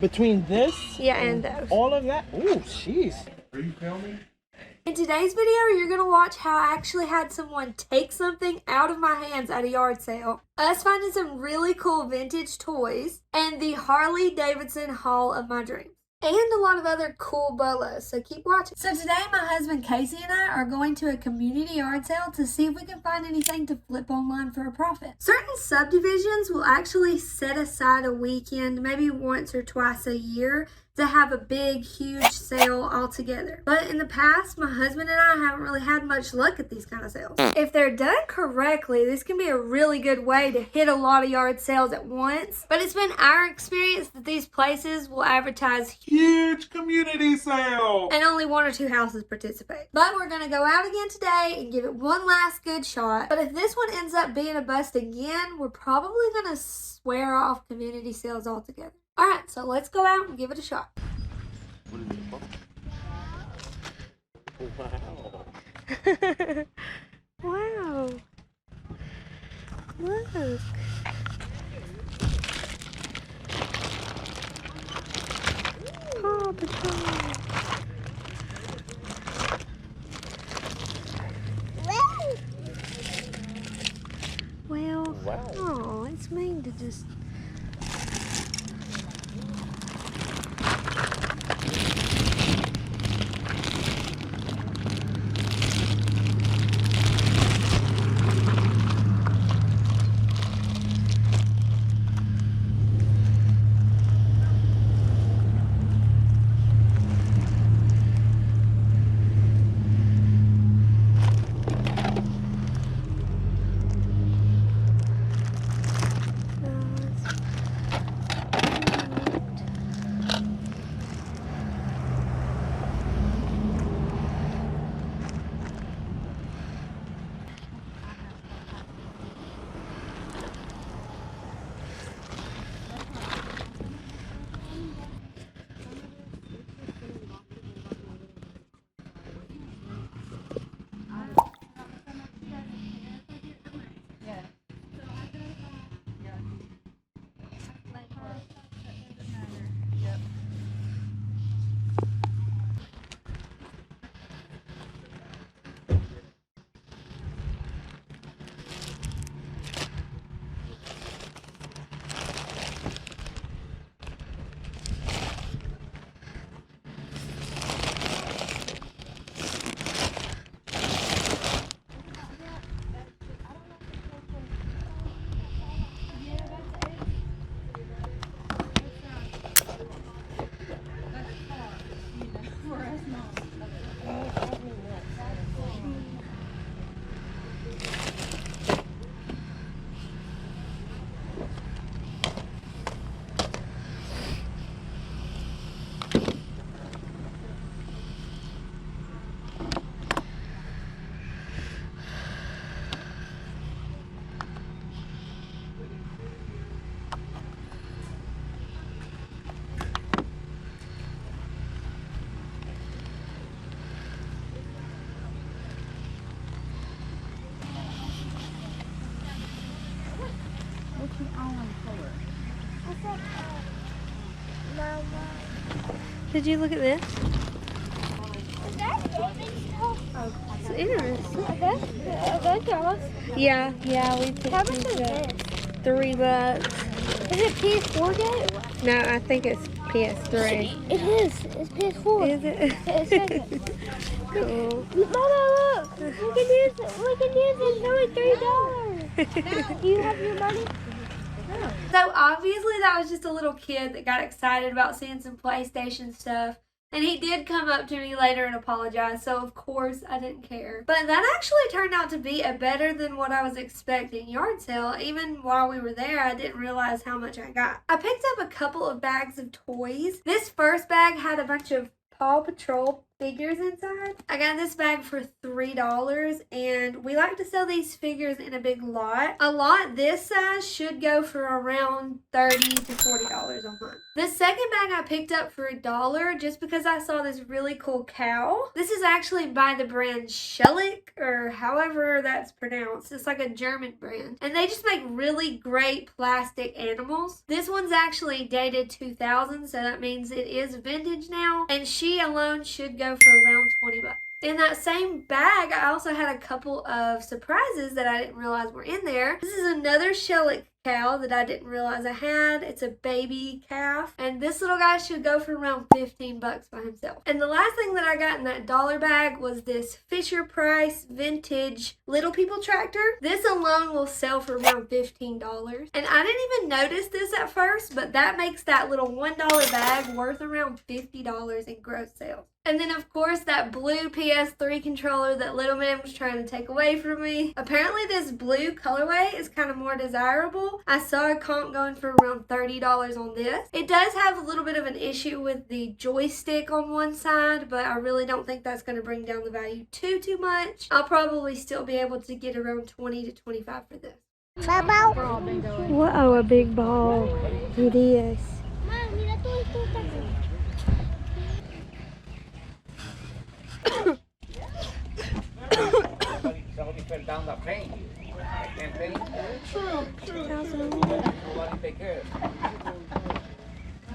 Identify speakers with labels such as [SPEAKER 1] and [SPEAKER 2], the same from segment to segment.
[SPEAKER 1] Between this,
[SPEAKER 2] and those.
[SPEAKER 1] all of that. Ooh, jeez.
[SPEAKER 3] Are you filming?
[SPEAKER 2] In today's video, you're going to watch how I actually had someone take something out of my hands at a yard sale, us finding some really cool vintage toys, and the Harley Davidson haul of my dreams. And a lot of other cool bolos, so keep watching. So today, my husband Casey and I are going to a community yard sale to see if we can find anything to flip online for a profit. Certain subdivisions will actually set aside a weekend, maybe once or twice a year, to have a big, huge sale all together. But in the past, my husband and I haven't really had much luck at these kind of sales. If they're done correctly, this can be a really good way to hit a lot of yard sales at once. But it's been our experience that these places will advertise
[SPEAKER 3] Huge community sale!
[SPEAKER 2] and only one or two houses participate. But we're going to go out again today and give it one last good shot. But if this one ends up being a bust again, we're probably going to swear off community sales altogether. Alright, so let's go out and give it a shot.
[SPEAKER 1] Wow.
[SPEAKER 2] Wow. Look. Paw Patrol. Well,
[SPEAKER 1] Wow.
[SPEAKER 2] oh, it's mean to just... Did you look at this? It's interesting. Yeah, we picked
[SPEAKER 4] How much is
[SPEAKER 2] these up.
[SPEAKER 4] this?
[SPEAKER 2] $3.
[SPEAKER 4] Is it PS4 game?
[SPEAKER 2] No, I think it's PS3.
[SPEAKER 4] It is. It's PS4.
[SPEAKER 2] Is it?
[SPEAKER 4] It's second.
[SPEAKER 2] Cool.
[SPEAKER 4] Mama, look! We can use it. We can use it. It's only $3. Do you have your money?
[SPEAKER 2] So obviously that was just a little kid that got excited about seeing some PlayStation stuff. And he did come up to me later and apologize, so of course I didn't care. But that actually turned out to be a better than what I was expecting yard sale. Even while we were there, I didn't realize how much I got. I picked up a couple of bags of toys. This first bag had a bunch of Paw Patrol figures inside. I got this bag for $3, and we like to sell these figures in a big lot. A lot this size should go for around $30 to $40 a month. The second bag I picked up for $1 just because I saw this really cool cow. This is actually by the brand Shelik, or however that's pronounced. It's like a German brand, and they just make really great plastic animals. This one's actually dated 2000, so that means it is vintage now, and she alone should go for around 20 bucks. In that same bag, I also had a couple of surprises that I didn't realize were in there. This is another Shelik cow that I didn't realize I had. It's a baby calf, and this little guy should go for around 15 bucks by himself. And the last thing that I got in that dollar bag was this Fisher Price vintage Little People tractor. This alone will sell for around $15, and I didn't even notice this at first, but that makes that little $1 bag worth around $50 in gross sales. And then, of course, that blue Ps3 controller that little man was trying to take away from me. Apparently, this blue colorway is kind of more desirable. I saw a comp going for around $30 on this. It does have a little bit of an issue with the joystick on one side, but I really don't think that's going to bring down the value too much. I'll probably still be able to get around $20 to $25 for this.
[SPEAKER 4] Wow, a big ball. It is.
[SPEAKER 5] Somebody fell down the plane. Campaign. True. Nobody take care of it.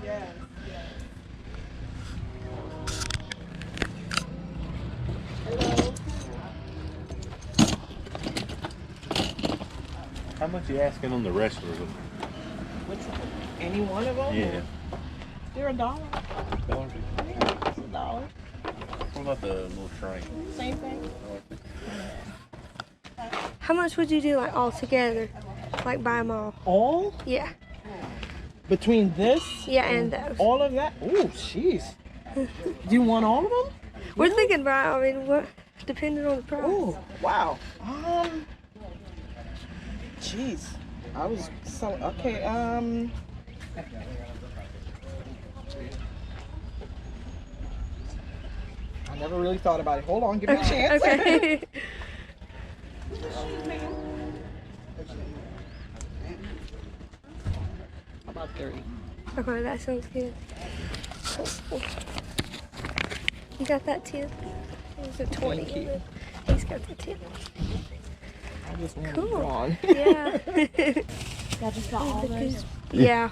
[SPEAKER 1] Yes.
[SPEAKER 6] How much you asking on the wrestlers?
[SPEAKER 1] Which one? Any one of them?
[SPEAKER 6] Yeah.
[SPEAKER 1] They're $1.
[SPEAKER 6] $1?
[SPEAKER 1] Yeah, it's $1.
[SPEAKER 6] What about the little train?
[SPEAKER 1] Same thing.
[SPEAKER 4] How much would you do like all together? Like buy them all?
[SPEAKER 1] All?
[SPEAKER 4] Yeah.
[SPEAKER 1] Between this?
[SPEAKER 4] Yeah, and those.
[SPEAKER 1] All of that? Oh, jeez. Do you want all of them?
[SPEAKER 4] We're thinking about, I mean, what, depending on the price.
[SPEAKER 1] Oh, wow. Jeez. I was so, okay, I never really thought about it. Hold on, give me a chance.
[SPEAKER 4] Okay.
[SPEAKER 1] How about 30?
[SPEAKER 4] Okay, that sounds good. You got that 10? It was a 20.
[SPEAKER 1] Thank you.
[SPEAKER 4] He's got the 10.
[SPEAKER 1] I just want
[SPEAKER 4] Cool.
[SPEAKER 1] it gone.
[SPEAKER 4] Yeah.
[SPEAKER 2] Y'all just got all those?
[SPEAKER 4] Yeah.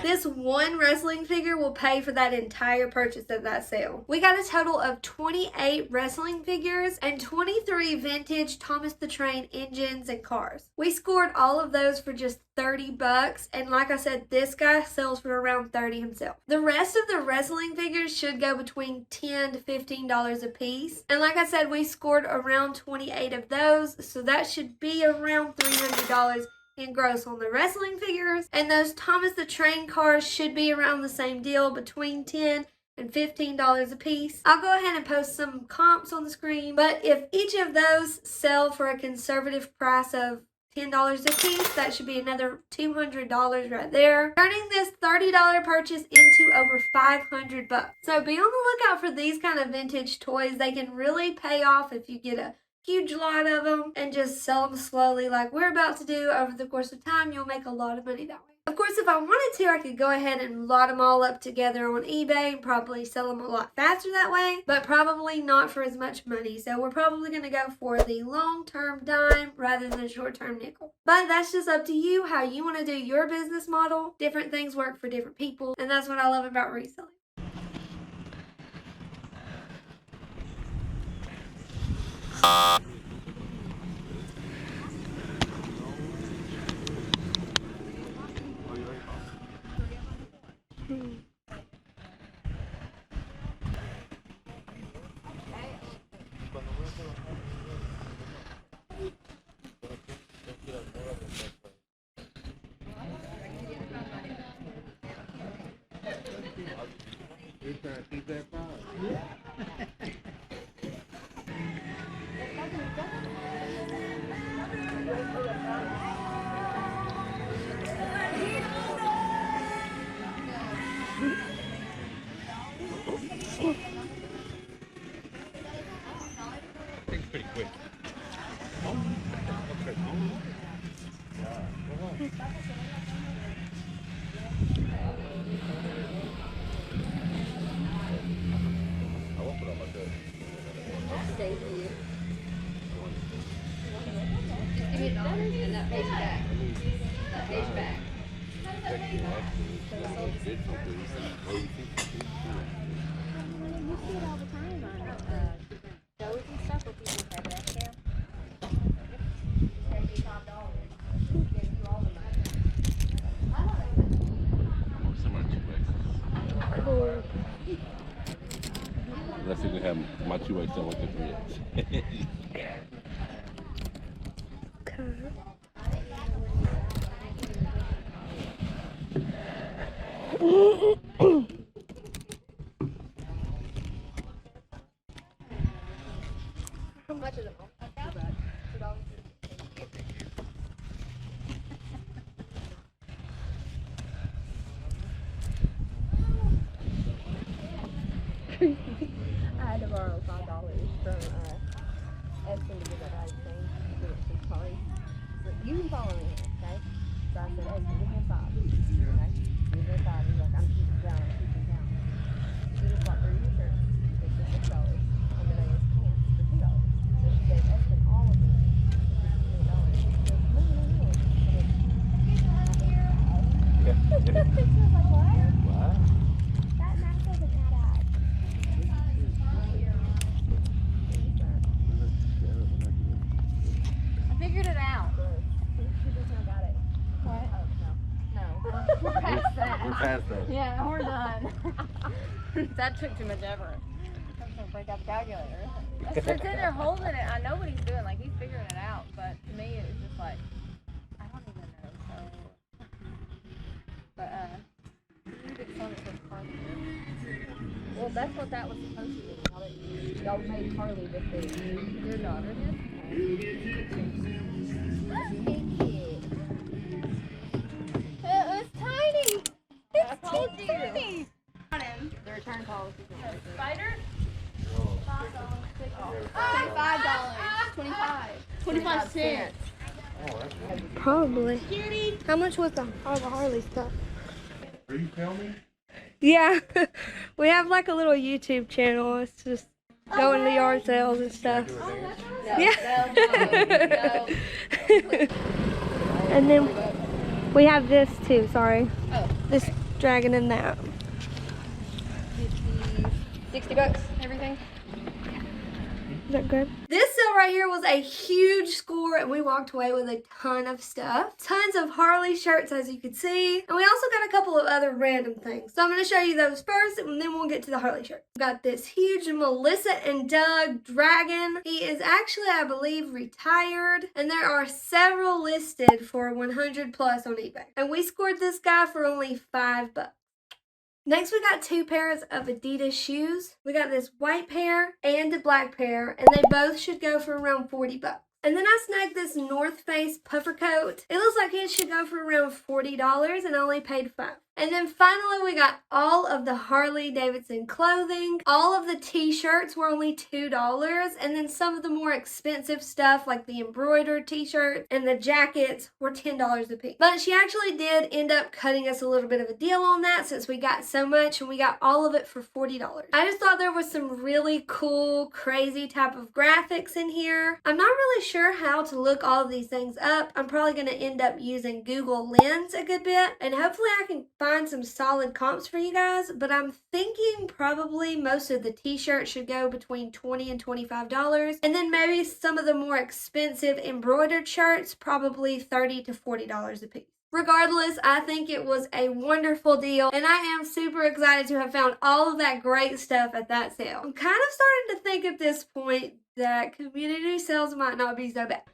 [SPEAKER 2] This one wrestling figure will pay for that entire purchase at that sale. We got a total of 28 wrestling figures and 23 vintage Thomas the Train engines and cars. We scored all of those for just 30 bucks, and like I said, this guy sells for around 30 himself. The rest of the wrestling figures should go between $10 to $15 a piece, and like I said, we scored around 28 of those, so that should be around $300 in gross on the wrestling figures, and those Thomas the Train cars should be around the same deal, between $10 and $15 a piece. I'll go ahead and post some comps on the screen, but if each of those sell for a conservative price of $10 a piece, that should be another $200 right there, turning this $30 purchase into over $500 bucks. So be on the lookout for these kind of vintage toys. They can really pay off if you get a huge lot of them and just sell them slowly like we're about to do. Over the course of time, you'll make a lot of money that way. Of course, if I wanted to, I could go ahead and lot them all up together on eBay and probably sell them a lot faster that way, but probably not for as much money. So we're probably going to go for the long-term dime rather than short-term nickel. But that's just up to you, how you want to do your business model. Different things work for different people, and that's what I love about reselling.
[SPEAKER 5] You're trying to keep that power.
[SPEAKER 4] You see it all the time on shows and stuff where people have that scale.
[SPEAKER 2] Cool.
[SPEAKER 6] Let's see if we have my 2X still with the 3X.
[SPEAKER 2] Okay.
[SPEAKER 4] How much is it? I had to borrow $5 from Eston to get that ice cream. She's probably, you can follow me here, okay? So I said, Eston, give me a 5. Okay? Give me a 5. He's like, I'm keeping down, I'm keeping down. She just bought 3 t-shirts for $6. And then I used pants for $2. So she gave Eston all of them for $15. She goes, no, no, no. She was like, what?
[SPEAKER 6] Wow.
[SPEAKER 4] That mask wasn't that out. I figured it out. She just now got it. What? Oh, no. We're past that.
[SPEAKER 6] We're past that.
[SPEAKER 4] Yeah, we're done. That took too much effort. I'm gonna break out the calculator. It's in there holding it. I know what he's doing. Like, he's figuring it out. But to me, it's just like, I don't even know. So, but, you get some that says Harley. Well, that's what that was supposed to be. Y'all made Harley with the, your daughter did? It was tiny. It's tiny. The return policy. Spider? $5. 25 cents.
[SPEAKER 2] Probably. How much was all the Harley stuff?
[SPEAKER 3] Are you filming?
[SPEAKER 2] Yeah, we have like a little YouTube channel. It's just going to yard sales and stuff. Yeah. And then we have this too. Sorry.
[SPEAKER 4] Oh.
[SPEAKER 2] This dragon and that.
[SPEAKER 4] $60, everything.
[SPEAKER 2] Is that good? This sale right here was a huge score and we walked away with a ton of stuff. Tons of Harley shirts as you could see. And we also got a couple of other random things. So I'm going to show you those first and then we'll get to the Harley shirt. We got this huge Melissa and Doug dragon. He is actually, I believe, retired. And there are several listed for 100 plus on eBay. And we scored this guy for only $5. Next, we got 2 pairs of Adidas shoes. We got this white pair and a black pair, and they both should go for around $40. And then I snagged this North Face puffer coat. It looks like it should go for around $40 and I only paid $5. And then finally, we got all of the Harley Davidson clothing. All of the t-shirts were only $2. And then some of the more expensive stuff like the embroidered t-shirts and the jackets were $10 a piece. But she actually did end up cutting us a little bit of a deal on that since we got so much and we got all of it for $40. I just thought there was some really cool, crazy type of graphics in here. I'm not really sure how to look all of these things up. I'm probably going to end up using Google Lens a good bit and hopefully I can find some solid comps for you guys, but I'm thinking probably most of the t-shirts should go between $20 and $25, and then maybe some of the more expensive embroidered shirts probably $30 to $40 a piece. Regardless, I think it was a wonderful deal, and I am super excited to have found all of that great stuff at that sale. I'm kind of starting to think at this point that community sales might not be so bad.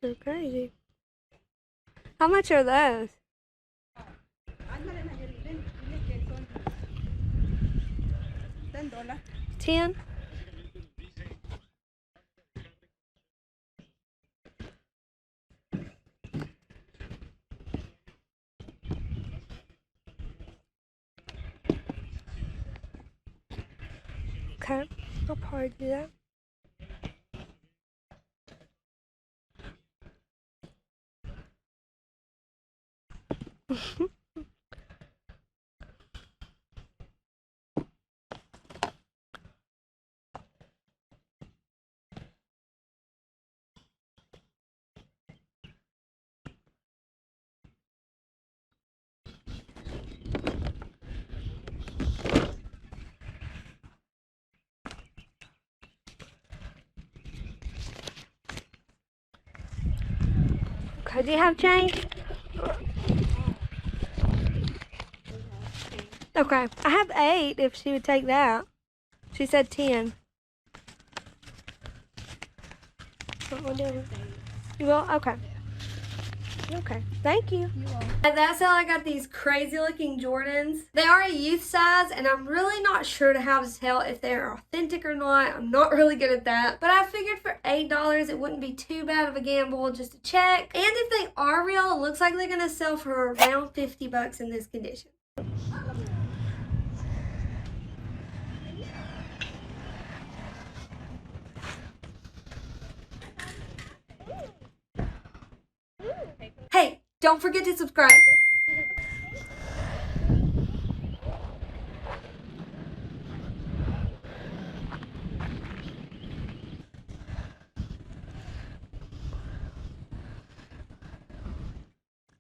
[SPEAKER 2] They're crazy. How much are those? 10? Okay, I'll probably do that. Okay, do you have change? Okay, I have 8 if she would take that. She said 10. What we'll do. You will? Okay. Okay, thank you. At that sale, I got these crazy looking Jordans. They are a youth size, and I'm really not sure how to tell if they're authentic or not. I'm not really good at that. But I figured for $8, it wouldn't be too bad of a gamble just to check. And if they are real, it looks like they're gonna sell for around 50 bucks in this condition. Hey, don't forget to subscribe.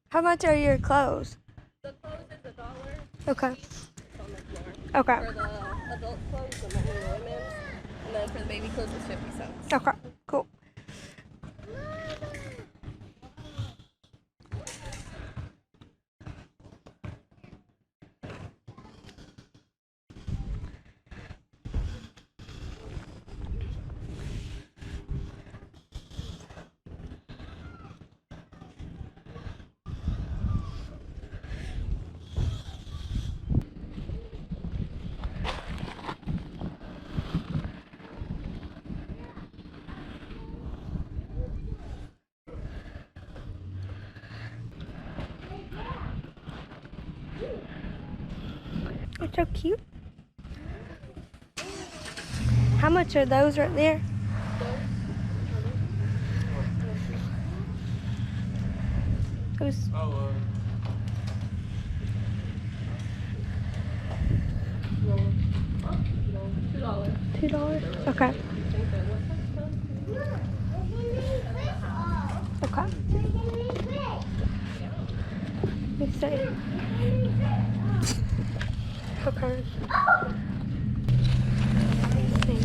[SPEAKER 2] How much are your clothes?
[SPEAKER 4] The clothes is $1.
[SPEAKER 2] Okay.
[SPEAKER 4] It's on the floor.
[SPEAKER 2] Okay.
[SPEAKER 4] For the adult clothes and the women's, and then for the baby clothes it's 50 cents.
[SPEAKER 2] Okay. Cool. It's so cute. How much are those right there? Those. $2. Okay. Okay. Let me see. Okay. Let's see.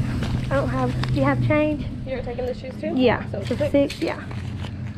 [SPEAKER 2] I don't have. Do you have change?
[SPEAKER 4] You're taking the shoes too?
[SPEAKER 2] Yeah.
[SPEAKER 4] So
[SPEAKER 2] So 6. Yeah.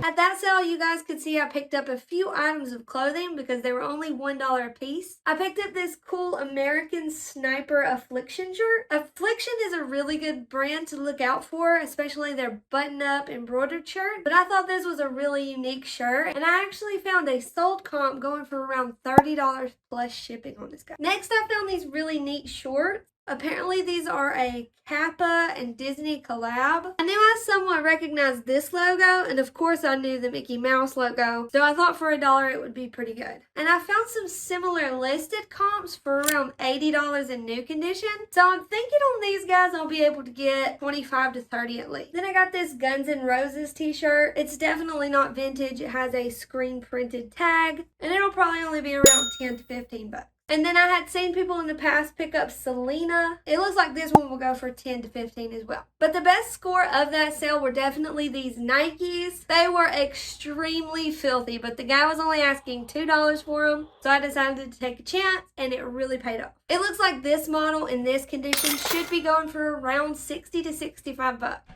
[SPEAKER 2] At that sale, you guys could see I picked up a few items of clothing because they were only $1 a piece. I picked up this cool American Sniper Affliction shirt. Affliction is a really good brand to look out for, especially their button-up embroidered shirt. But I thought this was a really unique shirt, and I actually found a sold comp going for around $30 plus shipping on this guy. Next, I found these really neat shorts. Apparently these are a Kappa and Disney collab. I knew I somewhat recognized this logo, and of course I knew the Mickey Mouse logo, so I thought for $1 it would be pretty good. And I found some similar listed comps for around $80 in new condition, so I'm thinking on these guys I'll be able to get 25 to 30 at least. Then I got this Guns N' Roses t-shirt. It's definitely not vintage. It has a screen printed tag, and it'll probably only be around 10 to 15 bucks. And then I had seen people in the past pick up Selena. It looks like this one will go for 10 to 15 as well. But the best score of that sale were definitely these Nikes. They were extremely filthy, but the guy was only asking $2 for them. So I decided to take a chance, and it really paid off. It looks like this model in this condition should be going for around 60 to 65 bucks.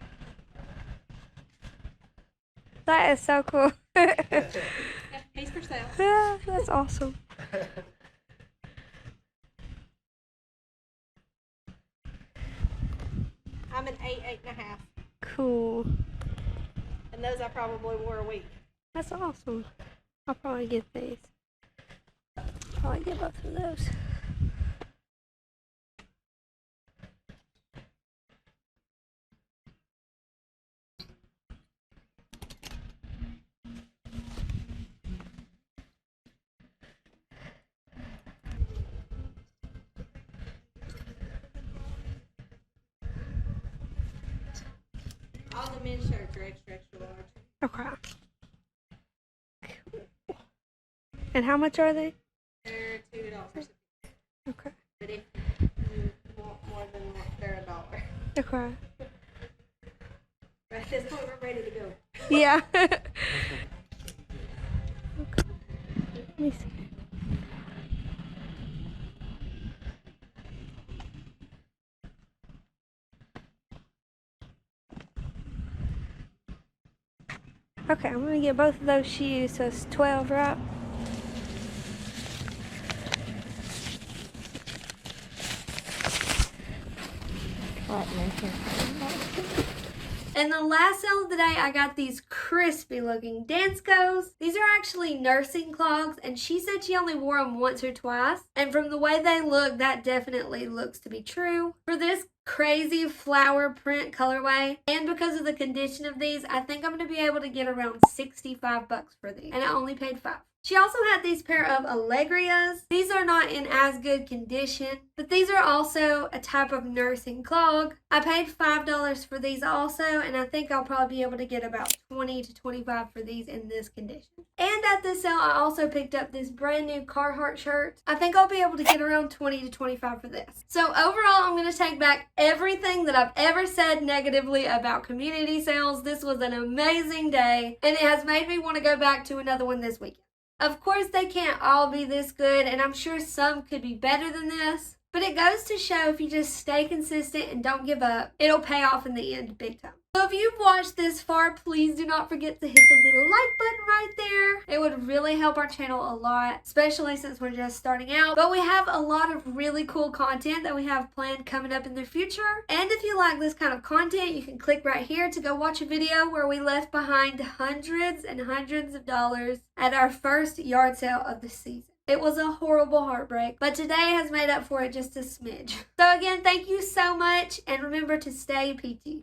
[SPEAKER 2] That is so cool.
[SPEAKER 4] He's for sale.
[SPEAKER 2] Yeah, that's awesome.
[SPEAKER 4] I'm an 8.5.
[SPEAKER 2] Cool.
[SPEAKER 4] And those I probably wore a week.
[SPEAKER 2] That's awesome. I'll probably get these. Probably get both of those.
[SPEAKER 4] All the men's shirts are extra large.
[SPEAKER 2] Okay. Cool. And how much are they?
[SPEAKER 4] They're $2.
[SPEAKER 2] Okay.
[SPEAKER 4] But if you want more than one, they're $1.
[SPEAKER 2] Okay.
[SPEAKER 4] But at this point, we're ready to go.
[SPEAKER 2] Yeah. Okay. Let me see. Okay, I'm gonna get both of those shoes, so it's 12, right? And the last sale of the day, I got these crispy looking Danskos. These are actually nursing clogs, and she said she only wore them once or twice. And from the way they look, that definitely looks to be true. For this crazy flower print colorway, and because of the condition of these, I think I'm going to be able to get around $65 for these. And I only paid $5. She also had these pair of Allegrias. These are not in as good condition, but these are also a type of nursing clog. I paid $5 for these also, and I think I'll probably be able to get about $20 to $25 for these in this condition. And at this sale, I also picked up this brand new Carhartt shirt. I think I'll be able to get around $20 to $25 for this. So overall, I'm going to take back everything that I've ever said negatively about community sales. This was an amazing day, and it has made me want to go back to another one this weekend. Of course, they can't all be this good, and I'm sure some could be better than this. But it goes to show if you just stay consistent and don't give up, it'll pay off in the end big time. So if you've watched this far, please do not forget to hit the little like button right there. It would really help our channel a lot, especially since we're just starting out. But we have a lot of really cool content that we have planned coming up in the future. And if you like this kind of content, you can click right here to go watch a video where we left behind hundreds and hundreds of dollars at our first yard sale of the season. It was a horrible heartbreak, but today has made up for it just a smidge. So again, thank you so much, and remember to stay PT.